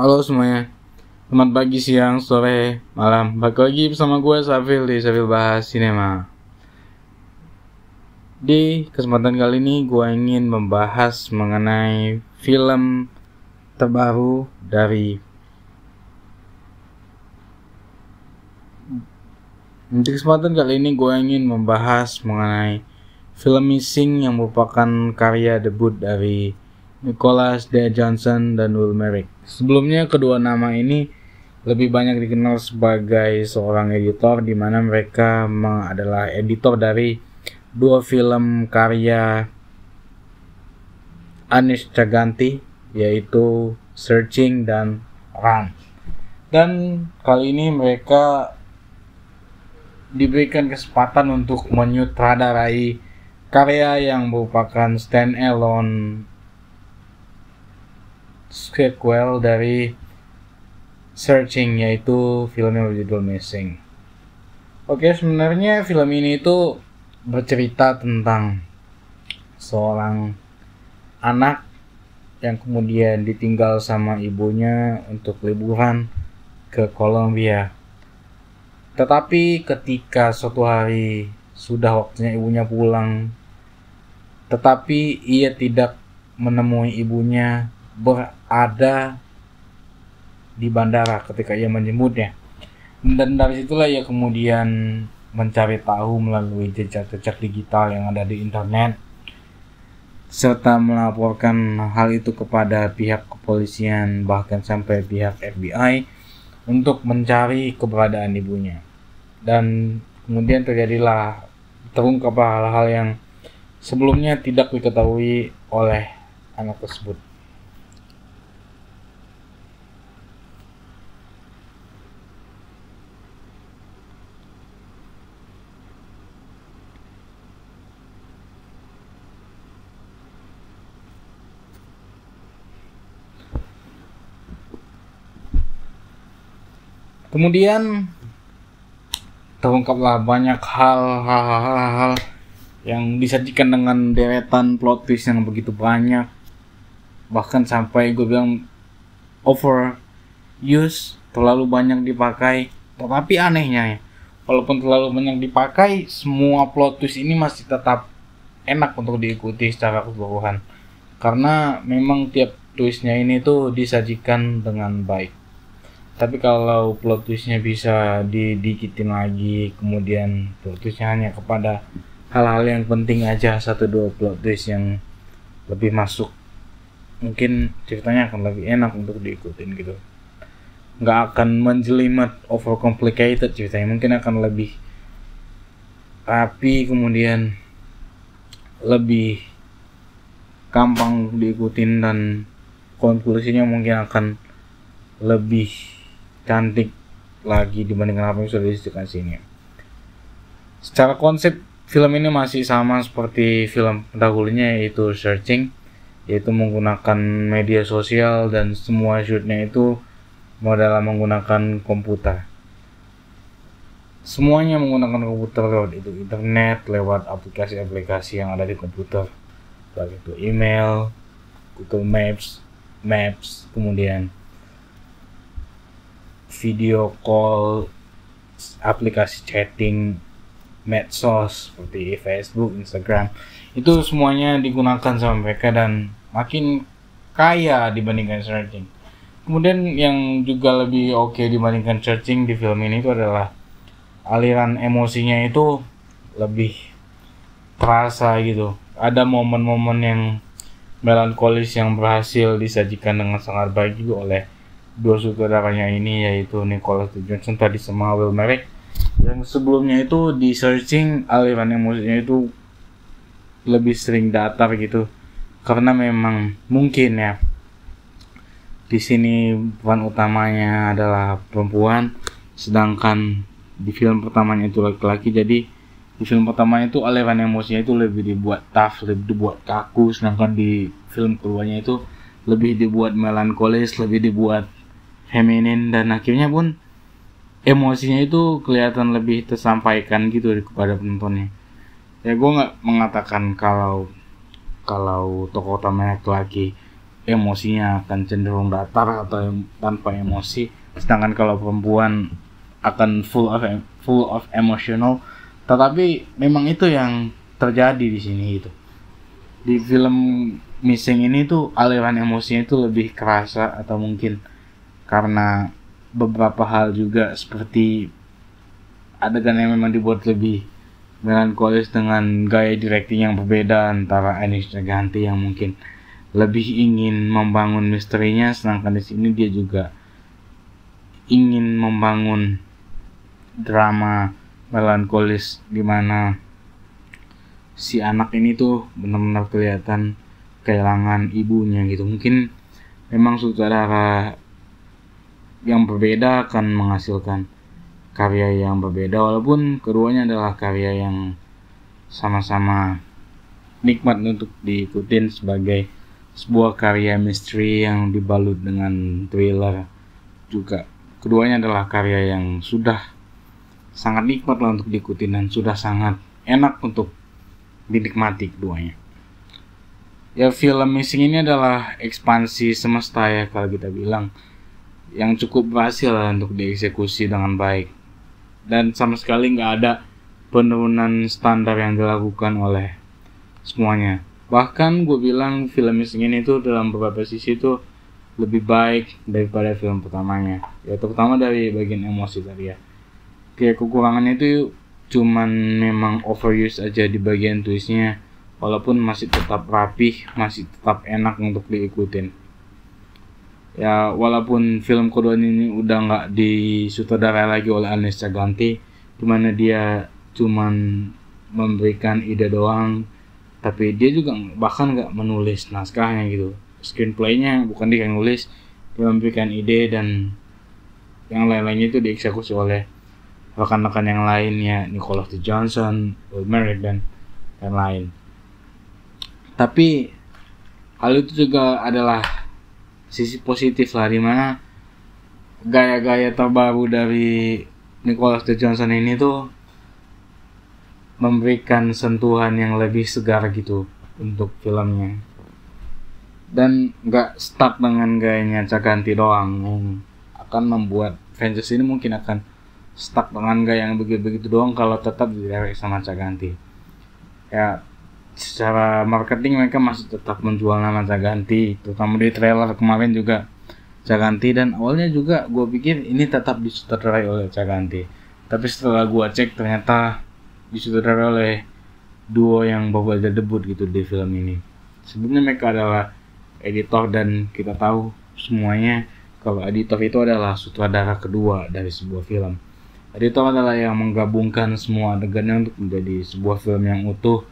Halo semuanya, selamat pagi, siang, sore, malam. Balik lagi bersama gue Safil di Safil Bahas Sinema. Di kesempatan kali ini gue ingin membahas mengenai film terbaru dari film Missing yang merupakan karya debut dari Nicholas D. Johnson dan Will Merrick. Sebelumnya kedua nama ini lebih banyak dikenal sebagai seorang editor, di mana mereka adalah editor dari dua film karya Anish Chaganty, yaitu Searching dan Run. Dan kali ini mereka diberikan kesempatan untuk menyutradarai karya yang merupakan stand-alone sequel dari Searching, yaitu film yang berjudul Missing. Oke, sebenarnya film ini itu bercerita tentang seorang anak yang kemudian ditinggal sama ibunya untuk liburan ke Kolombia. Tetapi ketika suatu hari sudah waktunya ibunya pulang, tetapi ia tidak menemui ibunya berada di bandara ketika ia menjemputnya. Dan dari situlah ia kemudian mencari tahu melalui jejak-jejak digital yang ada di internet, serta melaporkan hal itu kepada pihak kepolisian, bahkan sampai pihak FBI untuk mencari keberadaan ibunya. Dan kemudian terungkap hal-hal yang sebelumnya tidak diketahui oleh anak tersebut. Kemudian terungkaplah banyak hal yang disajikan dengan deretan plot twist yang begitu banyak, bahkan sampai gue bilang overuse, terlalu banyak dipakai. Tetapi anehnya, walaupun terlalu banyak dipakai, semua plot twist ini masih tetap enak untuk diikuti secara keseluruhan, karena memang tiap twistnya ini tuh disajikan dengan baik. Tapi kalau plot twistnya bisa didikitin lagi, kemudian plot twistnya hanya kepada hal-hal yang penting aja, 1-2 plot twist yang lebih masuk, mungkin ceritanya akan lebih enak untuk diikutin gitu. Nggak akan menjelimet, overcomplicated ceritanya, mungkin akan lebih rapi, kemudian lebih gampang diikutin, dan konklusinya mungkin akan lebih cantik lagi dibandingkan apa yang sudah disediakan sini. Secara konsep film ini masih sama seperti film pendahulunya, yaitu Searching, yaitu menggunakan media sosial dan semua shootnya itu dalam menggunakan komputer. Semuanya menggunakan komputer, lewat itu internet, lewat aplikasi-aplikasi yang ada di komputer, baik itu email, Google Maps, kemudian video call, aplikasi chatting, medsos seperti Facebook, Instagram, itu semuanya digunakan sama mereka dan makin kaya dibandingkan Searching. Kemudian yang juga lebih oke dibandingkan Searching di film ini itu adalah aliran emosinya itu lebih terasa gitu. Ada momen-momen yang melankolis yang berhasil disajikan dengan sangat baik juga oleh dua sutradaranya ini, yaitu Nicholas D. Johnson tadi sama Will Merrick. Yang sebelumnya itu di Searching aliran emosinya itu lebih sering datar gitu, karena memang mungkin ya di sini peran utamanya adalah perempuan, sedangkan di film pertamanya itu laki-laki. Jadi di film pertamanya itu aliran emosinya itu lebih dibuat tough, lebih dibuat kaku, sedangkan di film keduanya itu lebih dibuat melankolis, lebih dibuat feminin, dan akhirnya pun emosinya itu kelihatan lebih tersampaikan gitu kepada penontonnya. Ya gue nggak mengatakan kalau tokoh utamanya laki-laki emosinya akan cenderung datar atau tanpa emosi, sedangkan kalau perempuan akan full of emotional. Tetapi memang itu yang terjadi di sini itu. Di film Missing ini tuh aliran emosinya itu lebih kerasa, atau mungkin karena beberapa hal juga, seperti adegan yang memang dibuat lebih melankolis dengan gaya directing yang berbeda antara Anish Chaganty yang mungkin lebih ingin membangun misterinya, sedangkan di sini dia juga ingin membangun drama melankolis di mana si anak ini tuh benar-benar kelihatan kehilangan ibunya gitu. Mungkin memang sutradara yang berbeda akan menghasilkan karya yang berbeda, walaupun keduanya adalah karya yang sama-sama nikmat untuk diikutin sebagai sebuah karya misteri yang dibalut dengan thriller juga. Keduanya adalah karya yang sudah sangat nikmat lah untuk diikutin dan sudah sangat enak untuk dinikmati keduanya. Ya, film Missing ini adalah ekspansi semesta ya kalau kita bilang, yang cukup berhasil lah untuk dieksekusi dengan baik, dan sama sekali nggak ada penurunan standar yang dilakukan oleh semuanya. Bahkan gue bilang film Missing ini tuh dalam beberapa sisi tuh lebih baik daripada film pertamanya, ya terutama dari bagian emosi tadi ya. Kayak kekurangannya itu cuman memang overuse aja di bagian twistnya, walaupun masih tetap rapih, masih tetap enak untuk diikutin. Ya, walaupun film kedua ini udah nggak disutradarai lagi oleh Anish Chaganty, dimana dia cuman memberikan ide doang, tapi dia juga bahkan nggak menulis naskahnya gitu. Screenplaynya bukan dia yang nulis, dia memberikan ide dan yang lain-lainnya itu dieksekusi oleh rekan-rekan yang lainnya, Nicholas D. Johnson, Will Merrick, dan lain. Tapi hal itu juga adalah sisi positif lah, dimana gaya-gaya terbaru dari Nicholas D. Johnson ini tuh memberikan sentuhan yang lebih segar gitu untuk filmnya, dan nggak stuck dengan gayanya Chaganty doang yang akan membuat Avengers ini mungkin akan stuck dengan gaya yang begitu-begitu doang kalau tetap didirect sama Chaganty. Ya, secara marketing mereka masih tetap menjual nama Chaganty, terutama di trailer kemarin juga Chaganty, dan awalnya juga gue pikir ini tetap disutradarai oleh Chaganty, tapi setelah gue cek ternyata disutradarai oleh duo yang baru aja debut gitu di film ini. Sebelumnya mereka adalah editor, dan kita tahu semuanya kalau editor itu adalah sutradara kedua dari sebuah film. Editor adalah yang menggabungkan semua adegannya untuk menjadi sebuah film yang utuh.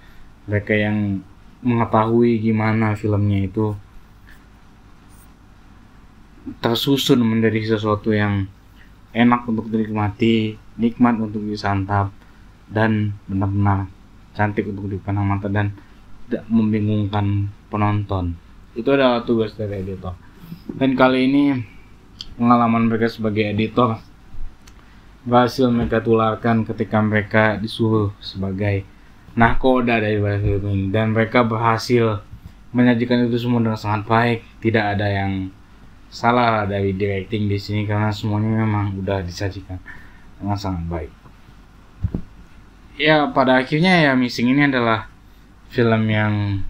Mereka yang mengetahui gimana filmnya itu tersusun menjadi sesuatu yang enak untuk dinikmati, nikmat untuk disantap, dan benar-benar cantik untuk dipandang mata dan tidak membingungkan penonton. Itu adalah tugas dari editor. Dan kali ini pengalaman mereka sebagai editor berhasil mereka tularkan ketika mereka disuruh sebagai nahkoda dari film ini, dan mereka berhasil menyajikan itu semua dengan sangat baik. Tidak ada yang salah dari directing di sini karena semuanya memang udah disajikan dengan sangat baik. Ya, pada akhirnya ya Missing ini adalah film yang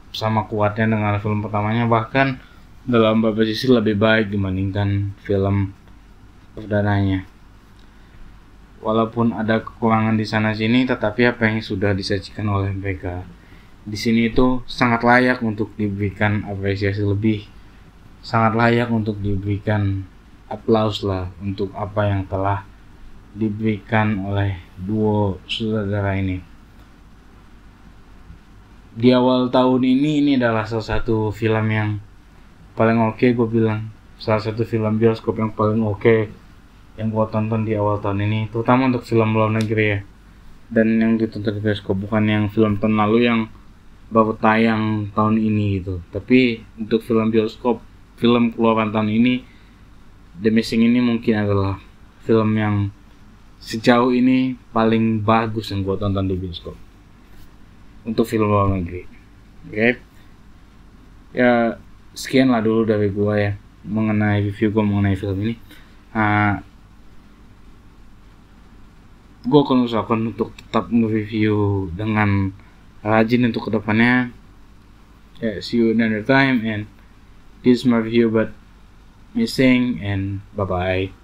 sama kuatnya dengan film pertamanya, bahkan dalam beberapa sisi lebih baik dibandingkan film perdananya. Walaupun ada kekurangan di sana sini, tetapi apa yang sudah disajikan oleh mereka di sini itu sangat layak untuk diberikan apresiasi lebih, sangat layak untuk diberikan aplaus lah untuk apa yang telah diberikan oleh duo sutradara ini. Di awal tahun ini adalah salah satu film yang paling oke, gue bilang salah satu film bioskop yang paling oke yang gue tonton di awal tahun ini, terutama untuk film luar negeri ya, dan yang ditonton di bioskop, bukan yang film tahun lalu yang baru tayang tahun ini gitu. Tapi untuk film bioskop, film keluaran tahun ini, The Missing ini mungkin adalah film yang sejauh ini paling bagus yang gue tonton di bioskop untuk film luar negeri. Oke. Ya, sekian lah dulu dari gue ya mengenai review gue mengenai film ini. Gue akan usahakan untuk tetap nge-review dengan rajin untuk kedepannya. See you another time, and this is my review but missing, and bye bye.